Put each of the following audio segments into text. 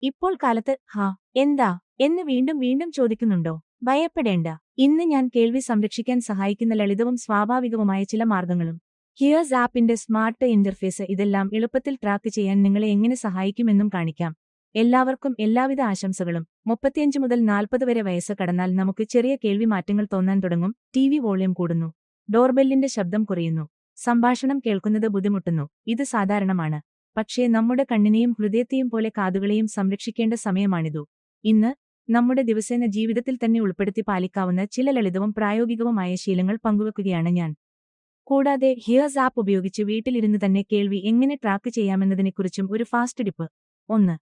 ഇപ്പോൾ കാലത്ത് എന്താ എന്ന് വീണ്ടും വീണ്ടും ചോദിക്കുന്നുണ്ടോ? ഭയപ്പെടേണ്ട. ഇന്ന് ഞാൻ കേൾവി സംരക്ഷിക്കാൻ സഹായിക്കുന്ന ലളിതവും സ്വാഭാവികവുമായ ചില മാർഗങ്ങളും ഹിയേഴ്സ് ആപ്പിന്റെ സ്മാർട്ട് ഇന്റർഫേസ് ഇതെല്ലാം എളുപ്പത്തിൽ ട്രാക്ക് ചെയ്യാൻ നിങ്ങളെ എങ്ങനെ സഹായിക്കുമെന്നും കാണിക്കാം. എല്ലാവർക്കും എല്ലാവിധ ആശംസകളും. 35 മുതൽ 40 വരെ വയസ്സ് കടന്നാൽ നമുക്ക് ചെറിയ കേൾവി മാറ്റങ്ങൾ തോന്നാൻ തുടങ്ങും. ടിവി വോളിയം കൂടുന്നു. ഡോർബെല്ലിന്റെ ശബ്ദം കുറയുന്നു. സംഭാഷണം കേൾക്കുന്നത് ബുദ്ധിമുട്ടുന്നു. ഇത് സാധാരണമാണ്. പക്ഷേ നമ്മുടെ കണ്ണിനെയും ഹൃദയത്തെയും പോലെ കാതുകളെയും സംരക്ഷിക്കേണ്ട സമയമാണിതു. ഇന്ന് നമ്മുടെ ദിവസേന ജീവിതത്തിൽ തന്നെ ഉൾപ്പെടുത്തി പാലിക്കാവുന്ന ചില ലളിതവും പ്രായോഗികവുമായ ശീലങ്ങൾ പങ്കുവെക്കുകയാണ് ഞാൻ. കൂടാതെ ഹിയേഴ്സ് ആപ്പ് ഉപയോഗിച്ച് വീട്ടിലിരുന്ന് തന്നെ കേൾവി എങ്ങനെ ട്രാക്ക് ചെയ്യാമെന്നതിനെക്കുറിച്ചും ഒരു ഫാസ്റ്റ് ടിപ്പ്. 1.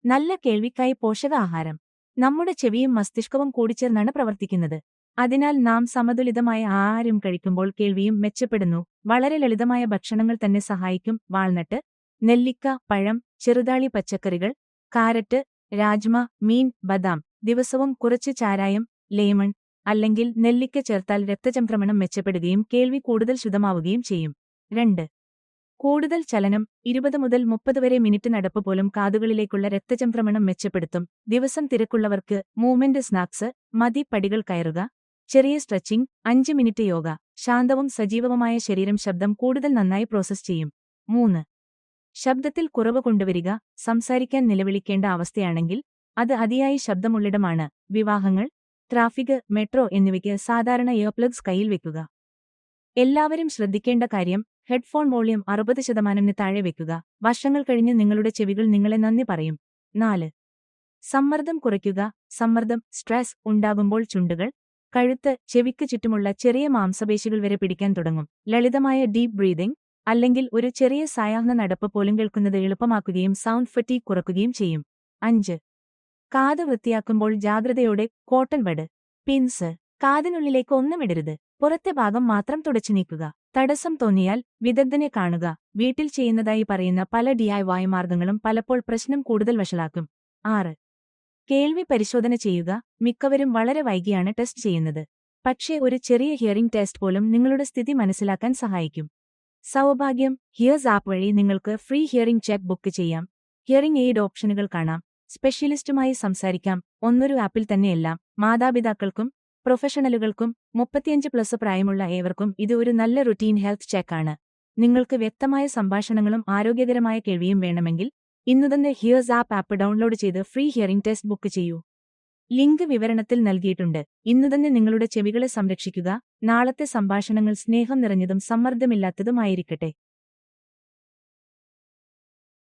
നല്ല കേൾവിക്കായി പോഷകാഹാരം. നമ്മുടെ ചെവിയും മസ്തിഷ്കവും കൂടിച്ചേർന്നാണ് പ്രവർത്തിക്കുന്നത്. അതിനാൽ നാം സമതുലിതമായ ആഹാരം കഴിക്കുമ്പോൾ കേൾവിയും മെച്ചപ്പെടുന്നു. വളരെ ലളിതമായ ഭക്ഷണങ്ങൾ തന്നെ സഹായിക്കും. വാൾനട്ട്, നെല്ലിക്ക, പഴം, ചെറുതാളി പച്ചക്കറികൾ, കാരറ്റ്, രാജ്മ, മീൻ, ബദാം. ദിവസവും കുറച്ച് ചാരായം, ലേമൺ അല്ലെങ്കിൽ നെല്ലിക്ക ചേർത്താൽ രക്തചംക്രമണം മെച്ചപ്പെടുകയും കേൾവി കൂടുതൽ ശുദ്ധമാവുകയും ചെയ്യും. 2. കൂടുതൽ ചലനം. 20 മുതൽ 30 വരെ മിനിറ്റ് നടപ്പ് പോലും കാതുകളിലേക്കുള്ള രക്തചംക്രമണം മെച്ചപ്പെടുത്തും. ദിവസം തിരക്കുള്ളവർക്ക് മൂവ്മെന്റ് സ്നാക്സ് മതി. പടികൾ കയറുക, ചെറിയ സ്ട്രെച്ചിംഗ്, 5 മിനിറ്റ് യോഗ. ശാന്തവും സജീവവുമായ ശരീരം ശബ്ദം കൂടുതൽ നന്നായി പ്രോസസ് ചെയ്യും. 3. ശബ്ദത്തിൽ കുറവ് കൊണ്ടുവരിക. സംസാരിക്കാൻ നിലവിളിക്കേണ്ട അവസ്ഥയാണെങ്കിൽ അത് അതിയായി ശബ്ദമുള്ളിടമാണ്. വിവാഹങ്ങൾ, ട്രാഫിക്, മെട്രോ എന്നിവയ്ക്ക് സാധാരണ ഇയർപ്ലഗ്സ് കയ്യിൽ വെക്കുക. എല്ലാവരും ശ്രദ്ധിക്കേണ്ട കാര്യം, ഹെഡ്ഫോൺ വോളിയം 60% താഴെ വെക്കുക. വർഷങ്ങൾ കഴിഞ്ഞ് നിങ്ങളുടെ ചെവികൾ നിങ്ങളെ നന്ദി പറയും. 4. സമ്മർദ്ദം കുറയ്ക്കുക. സമ്മർദ്ദം, സ്ട്രെസ് ഉണ്ടാകുമ്പോൾ ചുണ്ടുകൾ, കഴുത്ത്, ചെവിക്ക് ചുറ്റുമുള്ള ചെറിയ മാംസപേശികൾ വരെ പിടിക്കാൻ തുടങ്ങും. ലളിതമായ ഡീപ് ബ്രീതിംഗ് അല്ലെങ്കിൽ ഒരു ചെറിയ സായാഹ്ന നടപ്പ് പോലും കേൾക്കുന്നത് എളുപ്പമാക്കുകയും സൗണ്ട് ഫറ്റീഗ് കുറയ്ക്കുകയും ചെയ്യും. 5. കാത് വൃത്തിയാക്കുമ്പോൾ ജാഗ്രതയോടെ. Cotton bud, pins. കാതിനുള്ളിലേക്ക് ഒന്നും ഇടരുത്. പുറത്തെ ഭാഗം മാത്രം തുടച്ചു നീക്കുക. തടസ്സം തോന്നിയാൽ വിദഗ്ധനെ കാണുക. വീട്ടിൽ ചെയ്യുന്നതായി പറയുന്ന പല DIY മാർഗങ്ങളും പലപ്പോൾ പ്രശ്നം കൂടുതൽ വഷളാക്കും. 6. കേൾവി പരിശോധന ചെയ്യുക. മിക്കവരും വളരെ വൈകിയാണ് ടെസ്റ്റ് ചെയ്യുന്നത്. പക്ഷേ ഒരു ചെറിയ ഹിയറിംഗ് ടെസ്റ്റ് പോലും നിങ്ങളുടെ സ്ഥിതി മനസ്സിലാക്കാൻ സഹായിക്കും. സൗഭാഗ്യം, ഹിയേഴ്സ് ആപ്പ് വഴി നിങ്ങൾക്ക് ഫ്രീ ഹിയറിംഗ് ചെക്ക് ബുക്ക് ചെയ്യാം. ഹിയറിംഗ് എയ്ഡ് ഓപ്ഷനുകൾ കാണാം. സ്പെഷ്യലിസ്റ്റുമായി സംസാരിക്കാം. ഒന്നൊരു ആപ്പിൽ തന്നെയെല്ലാം. മാതാപിതാക്കൾക്കും പ്രൊഫഷണലുകൾക്കും 35+ പ്രായമുള്ള ഏവർക്കും ഇത് ഒരു നല്ല റുട്ടീൻ ഹെൽത്ത് ചെക്കാണ്. നിങ്ങൾക്ക് വ്യക്തമായ സംഭാഷണങ്ങളും ആരോഗ്യകരമായ കേൾവിയും വേണമെങ്കിൽ ഇന്നുതന്നെ ഹിയേഴ്സ് ആപ്പ് ഡൗൺലോഡ് ചെയ്ത് ഫ്രീ ഹിയറിംഗ് ടെസ്റ്റ് ബുക്ക് ചെയ്യൂ. ലിങ്ക് വിവരണത്തിൽ നൽകിയിട്ടുണ്ട്. ഇന്നുതന്നെ നിങ്ങളുടെ ചെവികളെ സംരക്ഷിക്കുക. നാളത്തെ സംഭാഷണങ്ങൾ സ്നേഹം നിറഞ്ഞതും സമ്മർദ്ദമില്ലാത്തതുമായിരിക്കട്ടെ.